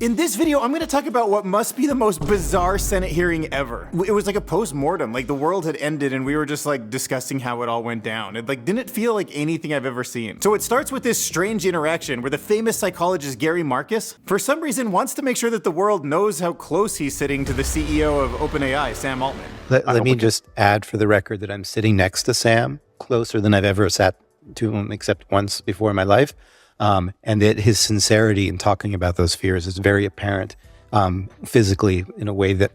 In this video, I'm going to talk about what must be the most bizarre Senate hearing ever. It was like a post-mortem, like the world had ended and we were just like discussing how it all went down. It didn't feel like anything I've ever seen. So it starts with this strange interaction where the famous psychologist Gary Marcus, for some reason, wants to make sure that the world knows how close he's sitting to the CEO of OpenAI, Sam Altman. Let me just add for the record that I'm sitting next to Sam, closer than I've ever sat to him except once before in my life. And that his sincerity in talking about those fears is very apparent physically in a way that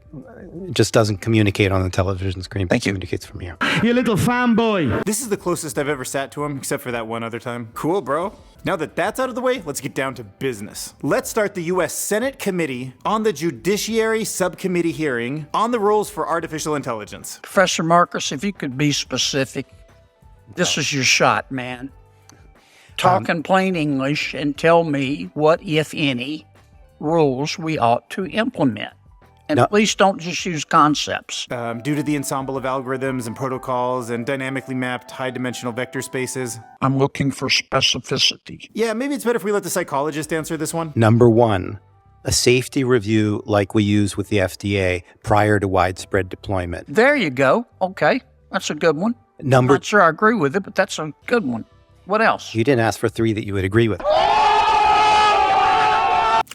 just doesn't communicate on the television screen. Thank you. Communicates from here. You little fanboy. This is the closest I've ever sat to him, except for that one other time. Cool, bro. Now that that's out of the way, let's get down to business. Let's start the U.S. Senate Committee on the Judiciary Subcommittee hearing on the rules for artificial intelligence. Professor Marcus, if you could be specific, this is your shot, man. Talk in plain English and tell me what, if any, rules we ought to implement. And please don't just use concepts. Due to the ensemble of algorithms and protocols and dynamically mapped high-dimensional vector spaces. I'm looking for specificity. Yeah, maybe it's better if we let the psychologist answer this one. Number one, a safety review like we use with the FDA prior to widespread deployment. There you go. Okay, that's a good one. I'm not sure I agree with it, but that's a good one. What else? You didn't ask for three that you would agree with.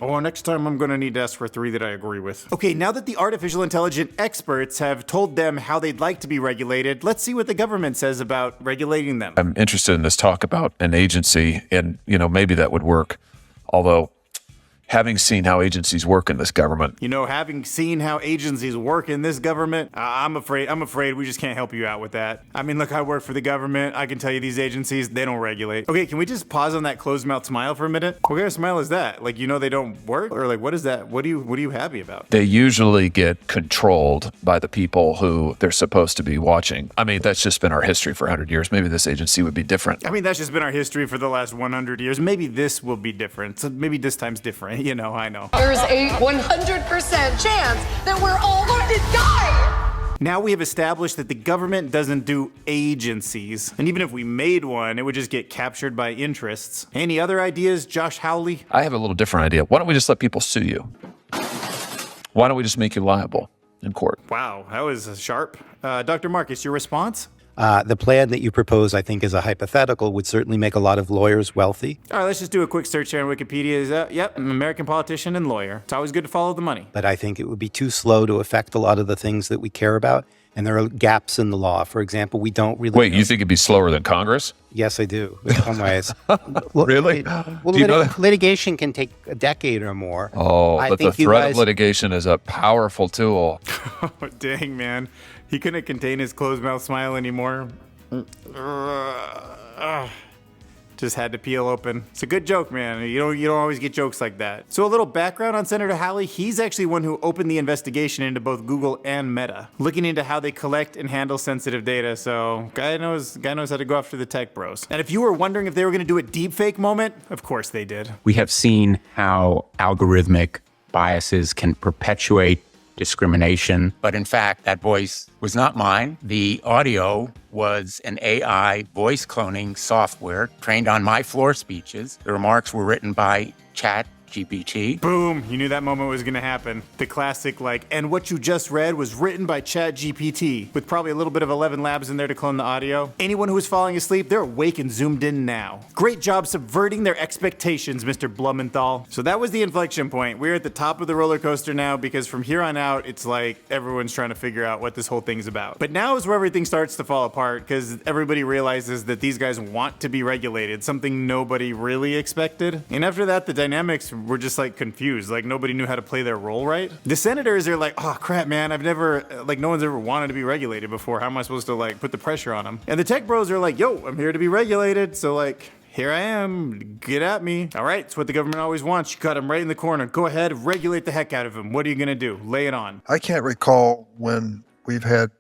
Oh, next time I'm gonna need to ask for three that I agree with. Okay, now that the artificial intelligence experts have told them how they'd like to be regulated, let's see what the government says about regulating them. I'm interested in this talk about an agency, and maybe that would work. Although, having seen how agencies work in this government. Having seen how agencies work in this government, I'm afraid we just can't help you out with that. I mean, look, I work for the government. I can tell you these agencies, they don't regulate. Okay, can we just pause on that closed mouth smile for a minute? What kind of smile is that? Like, they don't work? Or like, what is that? What are you happy about? They usually get controlled by the people who they're supposed to be watching. I mean, that's just been our history for 100 years. Maybe this agency would be different. I mean, that's just been our history for the last 100 years. Maybe this will be different. So maybe this time's different. I know. There's a 100% chance that we're all going to die. Now we have established that the government doesn't do agencies. And even if we made one, it would just get captured by interests. Any other ideas, Josh Howley? I have a little different idea. Why don't we just let people sue you? Why don't we just make you liable in court? Wow, that was sharp. Dr. Marcus, your response? The plan that you propose, I think, is a hypothetical, would certainly make a lot of lawyers wealthy. All right, let's just do a quick search here on Wikipedia. Yep, I'm an American politician and lawyer. It's always good to follow the money. But I think it would be too slow to affect a lot of the things that we care about. And there are gaps in the law. For example, we don't really Wait, you think it'd be slower than Congress? Yes, I do, in some ways. Really? Well, Do you know that? litigation can take a decade or more. Oh, but the threat of litigation is a powerful tool. Oh, dang, man. He couldn't contain his closed mouth smile anymore. Just had to peel open. It's a good joke, man. You don't always get jokes like that. So a little background on Senator Howley. He's actually one who opened the investigation into both Google and Meta, looking into how they collect and handle sensitive data. So guy knows how to go after the tech bros. And if you were wondering if they were going to do a deepfake moment, of course they did. We have seen how algorithmic biases can perpetuate discrimination. But in fact, that voice was not mine. The audio was an AI voice cloning software trained on my floor speeches. The remarks were written by ChatGPT. Boom, you knew that moment was gonna happen. The classic and what you just read was written by ChatGPT, with probably a little bit of 11 Labs in there to clone the audio. Anyone who was falling asleep, they're awake and zoomed in now. Great job subverting their expectations, Mr. Blumenthal. So that was the inflection point. We're at the top of the roller coaster now, because from here on out, it's like everyone's trying to figure out what this whole thing's about. But now is where everything starts to fall apart, because everybody realizes that these guys want to be regulated, something nobody really expected. And after that, the dynamics were just confused, nobody knew how to play their role right. The senators are like, oh crap, man, I've never, no one's ever wanted to be regulated before. How am I supposed to put the pressure on them? And the tech bros are like, yo, I'm here to be regulated. So here I am, get at me. All right, it's what the government always wants. You got him right in the corner. Go ahead, regulate the heck out of him. What are you gonna do? Lay it on. I can't recall when we've had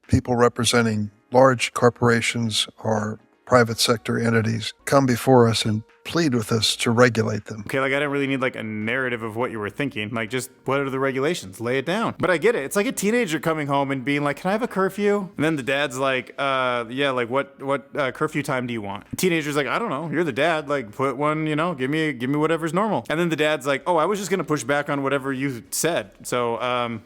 people representing large corporations or private sector entities come before us and plead with us to regulate them. Okay, like I didn't really need like a narrative of what you were thinking. Like just what are the regulations? Lay it down. But I get it. It's like a teenager coming home and being like, can I have a curfew? And then the dad's like, yeah, like what curfew time do you want? The teenager's like, I don't know. You're the dad. Like put one, give me whatever's normal. And then the dad's like, oh, I was just gonna push back on whatever you said. So,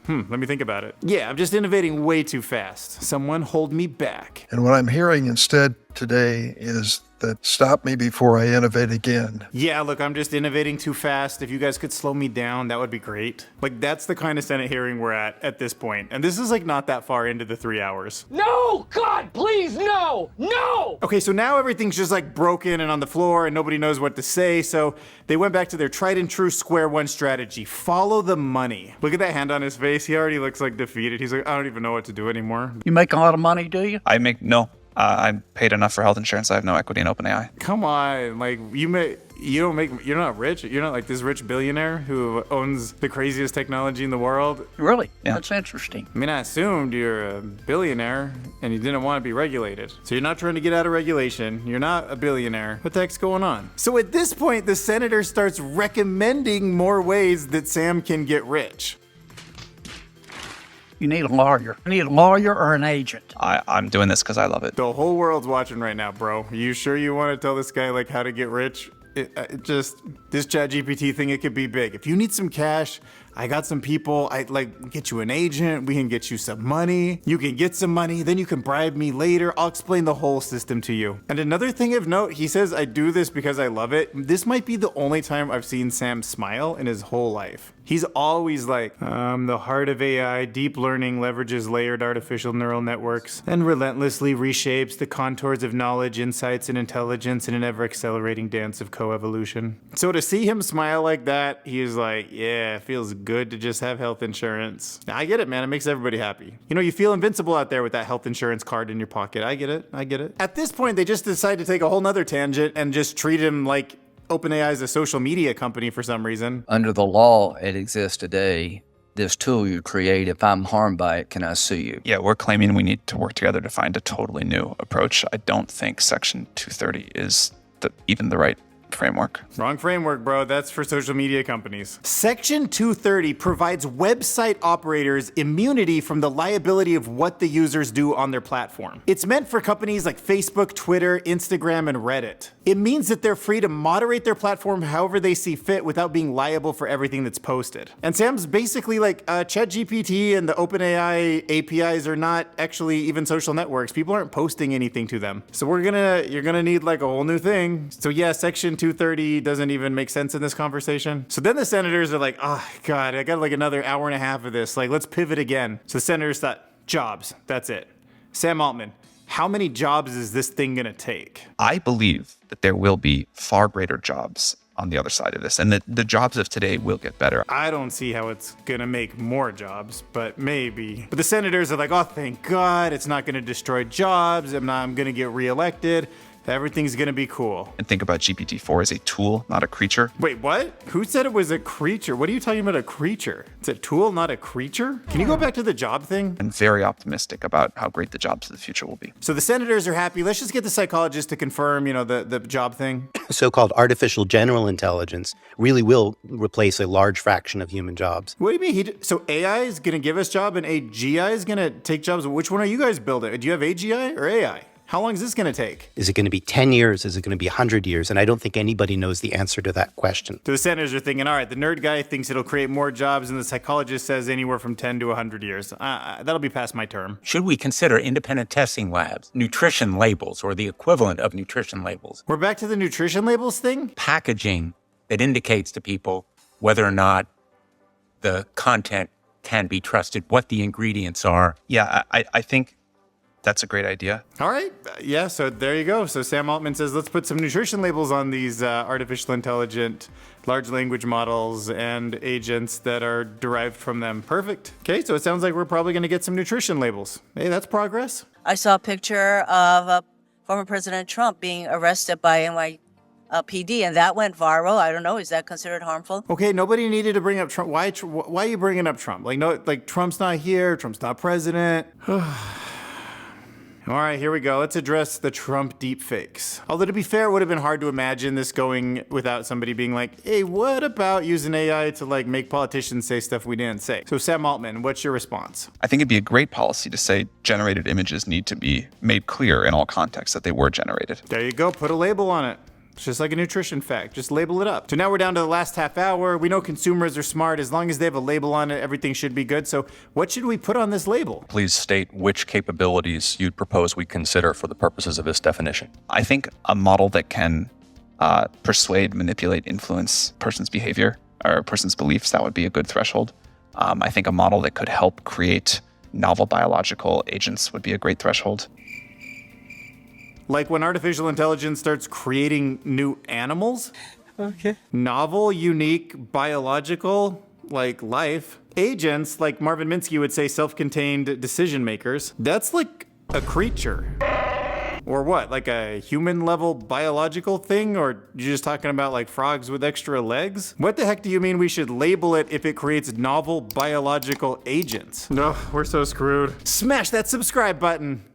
let me think about it. Yeah, I'm just innovating way too fast. Someone hold me back. And what I'm hearing instead today is that stop me before I innovate again. Yeah, look, I'm just innovating too fast. If you guys could slow me down, that would be great. Like, that's the kind of Senate hearing we're at this point. And this is like not that far into the 3 hours. No! God, please, no! No! Okay, so now everything's just like broken and on the floor and nobody knows what to say. So they went back to their tried and true square one strategy. Follow the money. Look at that hand on his face. He already looks like defeated. He's like, I don't even know what to do anymore. You make a lot of money, do you? No. I'm paid enough for health insurance. I have no equity in OpenAI. Come on, like you're not rich. You're not like this rich billionaire who owns the craziest technology in the world. Really? Yeah. That's interesting. I mean, I assumed you're a billionaire and you didn't want to be regulated. So you're not trying to get out of regulation. You're not a billionaire. What the heck's going on? So at this point, the senator starts recommending more ways that Sam can get rich. You need a lawyer. You need a lawyer or an agent. I'm doing this because I love it. The whole world's watching right now, bro. You sure you want to tell this guy like how to get rich? This ChatGPT thing, it could be big. If you need some cash, I got some people. I get you an agent. We can get you some money. You can get some money. Then you can bribe me later. I'll explain the whole system to you. And another thing of note, he says, I do this because I love it. This might be the only time I've seen Sam smile in his whole life. He's always like, the heart of AI, deep learning leverages layered artificial neural networks and relentlessly reshapes the contours of knowledge, insights, and intelligence in an ever-accelerating dance of coevolution. So to see him smile like that, he's like, yeah, it feels good to just have health insurance. I get it, man. It makes everybody happy. You feel invincible out there with that health insurance card in your pocket. I get it. At this point, they just decide to take a whole nother tangent and just treat him like OpenAI is a social media company for some reason. Under the law, it exists today. This tool you create, if I'm harmed by it, can I sue you? Yeah, we're claiming we need to work together to find a totally new approach. I don't think Section 230 is even the right framework. Wrong framework, bro. That's for social media companies. Section 230 provides website operators immunity from the liability of what the users do on their platform. It's meant for companies like Facebook, Twitter, Instagram, and Reddit. It means that they're free to moderate their platform however they see fit without being liable for everything that's posted. And Sam's basically like, ChatGPT and the OpenAI APIs are not actually even social networks. People aren't posting anything to them. So you're gonna need like a whole new thing. So yeah, Section 230 doesn't even make sense in this conversation. So then the senators are like, oh God, I got like another hour and a half of this. Like, let's pivot again. So the senators thought, jobs, that's it. Sam Altman, how many jobs is this thing gonna take? I believe that there will be far greater jobs on the other side of this, and that the jobs of today will get better. I don't see how it's gonna make more jobs, but maybe. But the senators are like, oh, thank God, it's not gonna destroy jobs. I'm gonna get reelected. Everything's gonna be cool. And think about GPT-4 as a tool, not a creature. Wait, what? Who said it was a creature? What are you talking about, a creature? It's a tool, not a creature? Can you go back to the job thing? I'm very optimistic about how great the jobs of the future will be. So the senators are happy. Let's just get the psychologist to confirm, the job thing. So-called artificial general intelligence really will replace a large fraction of human jobs. What do you mean? So AI is gonna give us job and AGI is gonna take jobs? Which one are you guys building? Do you have AGI or AI? How long is this going to take? Is it going to be 10 years? Is it going to be 100 years? And I don't think anybody knows the answer to that question. So the senators are thinking, all right, the nerd guy thinks it'll create more jobs, and the psychologist says anywhere from 10 to 100 years. That'll be past my term. Should we consider independent testing labs, nutrition labels, or the equivalent of nutrition labels? We're back to the nutrition labels thing? Packaging that indicates to people whether or not the content can be trusted, what the ingredients are. Yeah, I think that's a great idea. All right. Yeah, so there you go. So Sam Altman says, let's put some nutrition labels on these artificial intelligent large language models and agents that are derived from them. Perfect. Okay, so it sounds like we're probably going to get some nutrition labels. Hey, that's progress. I saw a picture of former President Trump being arrested by NYPD, and that went viral. I don't know. Is that considered harmful? Okay, nobody needed to bring up Trump. Why are you bringing up Trump? Trump's not here. Trump's not president. All right, here we go. Let's address the Trump deepfakes. Although to be fair, it would have been hard to imagine this going without somebody being like, hey, what about using AI to like make politicians say stuff we didn't say? So Sam Altman, what's your response? I think it'd be a great policy to say generated images need to be made clear in all contexts that they were generated. There you go, put a label on it. It's just like a nutrition fact, just label it up. So now we're down to the last half hour. We know consumers are smart. As long as they have a label on it, everything should be good. So what should we put on this label? Please state which capabilities you'd propose we consider for the purposes of this definition. I think a model that can persuade, manipulate, influence a person's behavior or a person's beliefs, that would be a good threshold. I think a model that could help create novel biological agents would be a great threshold. Like when artificial intelligence starts creating new animals? Okay. Novel, unique, biological, like life. Agents, like Marvin Minsky would say, self-contained decision makers. That's like a creature. Or what, like a human level biological thing? Or you're just talking about like frogs with extra legs? What the heck do you mean we should label it if it creates novel biological agents? No, we're so screwed. Smash that subscribe button.